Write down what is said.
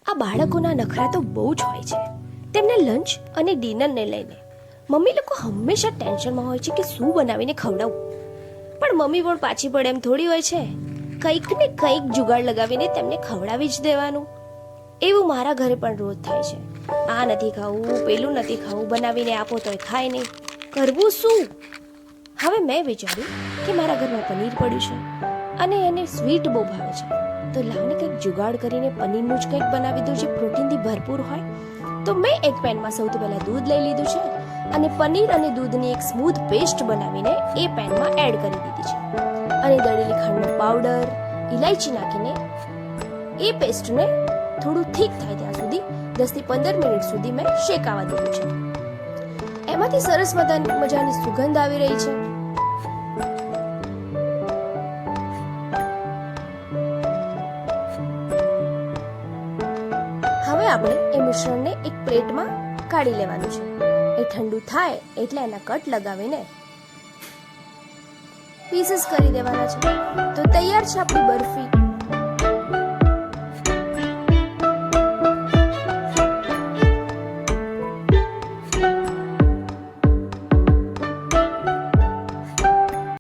આ બાળકોના નખરા તો બહુ જ હોય છે. તેમને લંચ અને ડિનરને લઈને મમ્મી લોકો હંમેશા ટેન્શનમાં હોય છે કે શું બનાવીને ખવડાવું. પણ મમ્મી પણ પાછી પડે એમ થોડી હોય છે. કંઈક ને કંઈક જુગાડ લગાવીને તેમને ખવડાવી જ દેવાનું. એવું મારા ઘરે પણ રોજ થાય છે. આ નથી ખાવું, પેલું નથી ખાવું, બનાવીને આપો તોય ખાય નહીં. કરવું શું? હવે મેં વિચાર્યું કે મારા ઘરમાં પનીર પડ્યું છે અને એને સ્વીટ બહુ ભાવે છે, તો લાવને કંઈક જુગાડ કરીને પનીરનું જ કંઈક બનાવી દઉં જે પ્રોટીનથી ભરપૂર હોય. તો મેં એક પેનમાં સૌથી પહેલાં દૂધ લઈ લીધું છે અને પનીર અને દૂધની એક સ્મૂથ પેસ્ટ બનાવીને એ પેનમાં એડ કરી દીધી છે. અને દળેલી ખાંડનો પાવડર, ઇલાયચી નાખીને એ પેસ્ટને થોડું ઠીક થાય ત્યાં સુધી 10 થી 15 મિનિટ સુધી મેં શેકાવા દીધું છે. એમાંથી સરસ મજાની સુગંધ આવી રહી છે. હવે આપણે એ મિશ્રણને એક પ્લેટમાં કાઢી લેવાનું છે. એ ઠંડુ થાય એટલે એના કટ લગાવીને પીસીસ કરી દેવાના છે. તો તૈયાર છે આપણી બરફી.